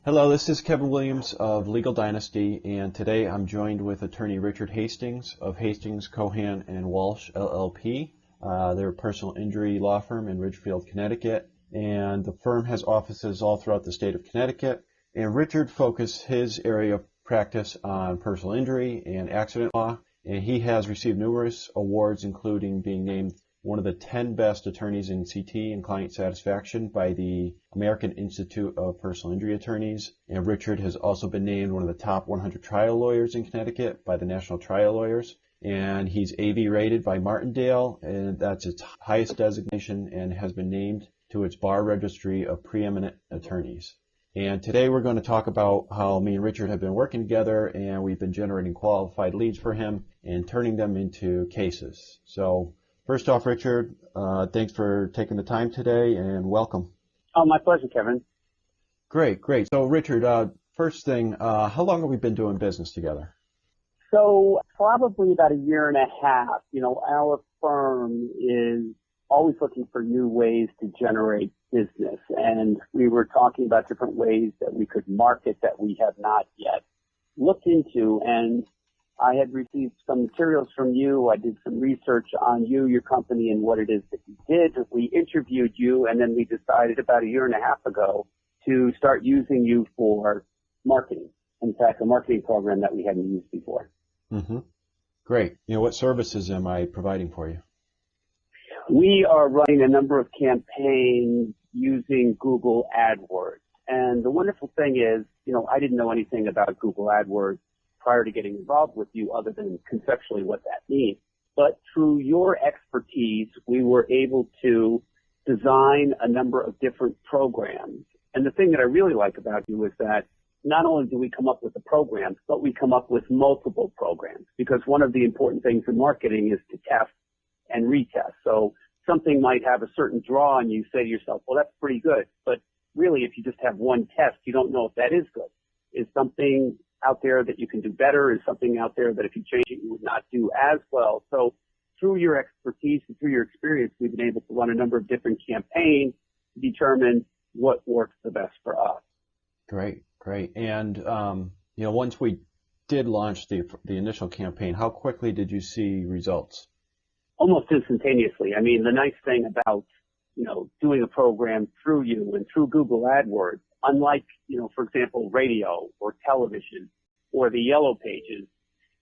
Hello, this is Kevin Williams of Legal Dynasty, and today I'm joined with attorney Richard Hastings of Hastings, Cohan, and Walsh, LLP. They're a personal injury law firm in Ridgefield, Connecticut, and the firm has offices all throughout the state of Connecticut. And Richard focused his area of practice on personal injury and accident law, and he has received numerous awards, including being named one of the 10 best attorneys in CT and client satisfaction by the American Institute of Personal Injury Attorneys. And Richard has also been named one of the top 100 trial lawyers in Connecticut by the National Trial Lawyers. And he's AV rated by Martindale, and that's its highest designation, and has been named to its bar registry of preeminent attorneys. And today we're going to talk about how me and Richard have been working together, and we've been generating qualified leads for him and turning them into cases. So first off, Richard, thanks for taking the time today, and welcome. Oh, my pleasure, Kevin. Great. So, Richard, first thing, how long have we been doing business together? So probably about a year and a half. You know, our firm is always looking for new ways to generate business, and we were talking about different ways that we could market that we have not yet looked into, and I had received some materials from you. I did some research on you, your company, and what it is that you did. We interviewed you, and then we decided about a year and a half ago to start using you for marketing. In fact, a marketing program that we hadn't used before. Mm-hmm. Great. What services am I providing for you? We are running a number of campaigns using Google Adwords. And the wonderful thing is, I didn't know anything about Google Adwords prior to getting involved with you other than conceptually what that means. But through your expertise, we were able to design a number of different programs. And the thing that I really like about you is that not only do we come up with the programs, but we come up with multiple programs, because one of the important things in marketing is to test and retest. So something might have a certain draw and you say to yourself, well, that's pretty good. But really, if you just have one test, you don't know if that is good. Is something out there that you can do better? Is something out there that if you change it, you would not do as well? So through your expertise and through your experience, we've been able to run a number of different campaigns to determine what works the best for us. Great. And, once we did launch the initial campaign, how quickly did you see results? Almost instantaneously. I mean, the nice thing about, doing a program through you and through Google AdWords, unlike, for example, radio or television or the yellow pages,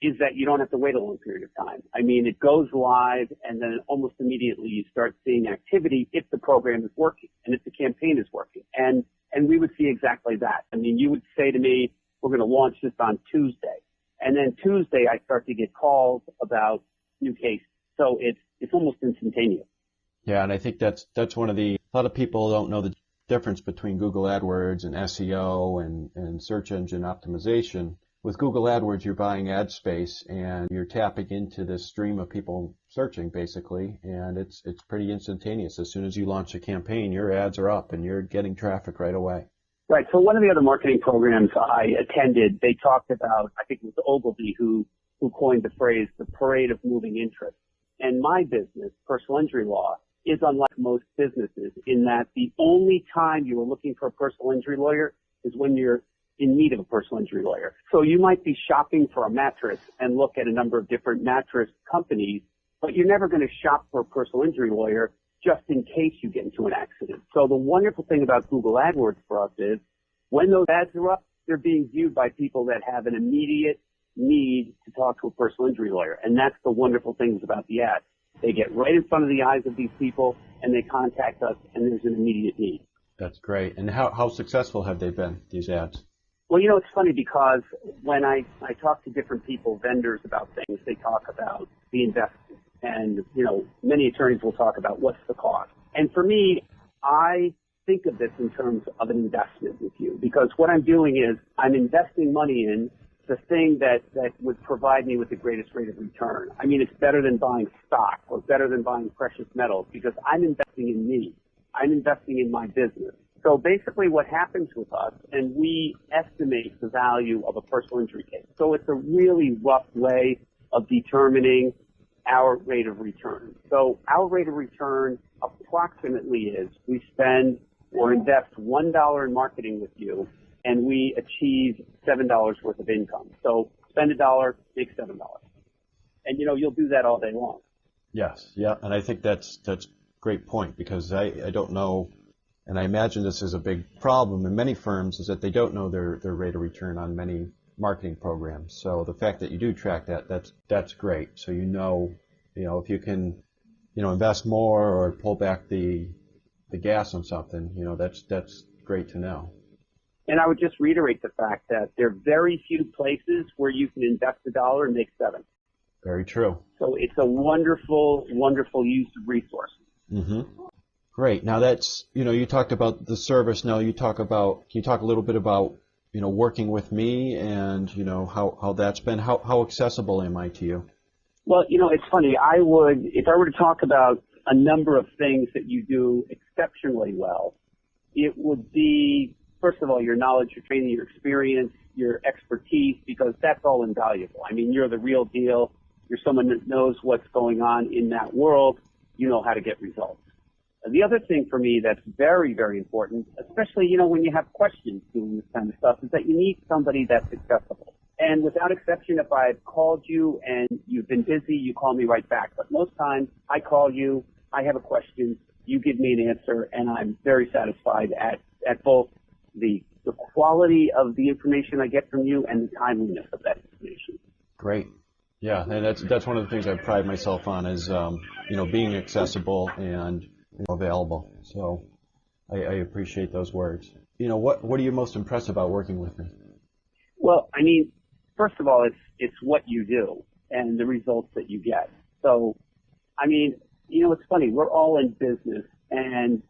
is that you don't have to wait a long period of time. I mean, it goes live and then almost immediately you start seeing activity if the program is working and if the campaign is working. And we would see exactly that. I mean, you would say to me, we're going to launch this on Tuesday. And then Tuesday I start to get calls about new cases. So it's almost instantaneous. Yeah, and I think that's one of a lot of people don't know the difference between Google AdWords and SEO and search engine optimization. With Google AdWords, you're buying ad space and you're tapping into this stream of people searching, basically, and it's pretty instantaneous. As soon as you launch a campaign, your ads are up and you're getting traffic right away. Right. So one of the other marketing programs I attended, they talked about, I think it was Ogilvy who coined the phrase, the parade of moving interests. And my business, personal injury law, is unlike most businesses in that the only time you are looking for a personal injury lawyer is when you're in need of a personal injury lawyer. So you might be shopping for a mattress and look at a number of different mattress companies, but you're never going to shop for a personal injury lawyer just in case you get into an accident. So the wonderful thing about Google AdWords for us is when those ads are up, they're being viewed by people that have an immediate need to talk to a personal injury lawyer. And that's the wonderful things about the ads. They get right in front of the eyes of these people and they contact us and there's an immediate need. That's great. And how successful have they been, these ads? Well, it's funny because when I talk to different people, vendors about things, they talk about the investment. And, many attorneys will talk about what's the cost. And for me, I think of this in terms of an investment with you because what I'm doing is I'm investing money in the thing that would provide me with the greatest rate of return. I mean, it's better than buying stock or better than buying precious metals because I'm investing in me. I'm investing in my business. So basically what happens with us, and we estimate the value of a personal injury case. So it's a really rough way of determining our rate of return. So our rate of return approximately is we spend or invest $1 in marketing with you, and and we achieve $7 worth of income. So spend $1, make $7. And, you'll do that all day long. Yes, yeah, and I think that's a great point, because I don't know, and I imagine this is a big problem in many firms, is that they don't know their rate of return on many marketing programs. So the fact that you do track that's great. So if you can invest more or pull back the gas on something, that's great to know. And I would just reiterate the fact that there are very few places where you can invest $1 and make $7. Very true. So it's a wonderful, wonderful use of resources. Mm-hmm. Great. Now that's, you talked about the service. Now can you talk a little bit about, working with me and, how that's been, how accessible am I to you? Well, it's funny. If I were to talk about a number of things that you do exceptionally well, it would be, first of all, your knowledge, your training, your experience, your expertise, because that's all invaluable. I mean, you're the real deal. You're someone that knows what's going on in that world. You know how to get results. The other thing for me that's very, very important, especially, when you have questions doing this kind of stuff, is that you need somebody that's accessible. And without exception, if I've called you and you've been busy, you call me right back. But most times, I call you, I have a question, you give me an answer, and I'm very satisfied at both the quality of the information I get from you and the timeliness of that information. Great. Yeah, and that's one of the things I pride myself on is, being accessible and available. So I appreciate those words. What are you most impressed about working with me? Well, first of all, it's what you do and the results that you get. So, it's funny. We're all in business, and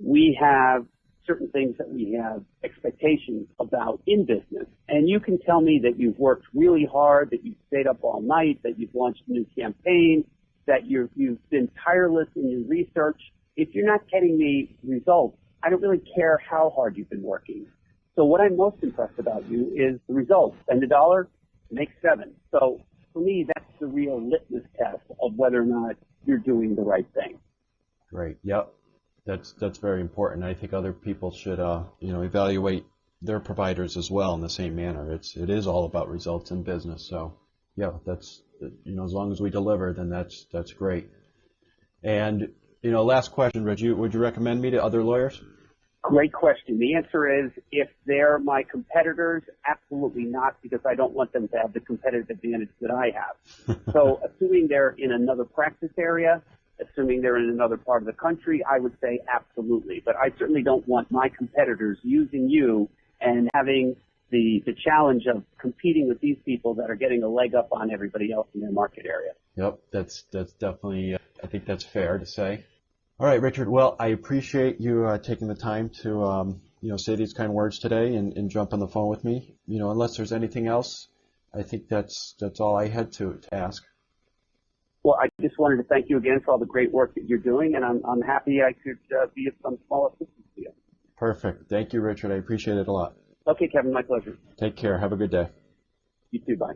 we have certain things that we have expectations about in business. And you can tell me that you've worked really hard, that you've stayed up all night, that you've launched a new campaign, that you've been tireless in your research. If you're not getting me results, I don't really care how hard you've been working. So what I'm most impressed about you is the results. Spend $1, make $7. So for me, that's the real litmus test of whether or not you're doing the right thing. Great. Yep. That's very important. I think other people should, evaluate their providers as well in the same manner. It is all about results in business. So, yeah, that's, as long as we deliver, then that's great. And, last question, Rich, would you recommend me to other lawyers? Great question. The answer is, if they're my competitors, absolutely not, because I don't want them to have the competitive advantage that I have. So assuming they're in another practice area, assuming they're in another part of the country, I would say absolutely. But I certainly don't want my competitors using you and having the challenge of competing with these people that are getting a leg up on everybody else in their market area. Yep, that's definitely, I think that's fair to say. All right, Richard. Well, I appreciate you taking the time to, say these kind words today and jump on the phone with me. Unless there's anything else, I think that's all I had to ask. Well, I just wanted to thank you again for all the great work that you're doing, and I'm happy I could be of some small assistance to you. Perfect. Thank you, Richard. I appreciate it a lot. Okay, Kevin, my pleasure. Take care. Have a good day. You too. Bye.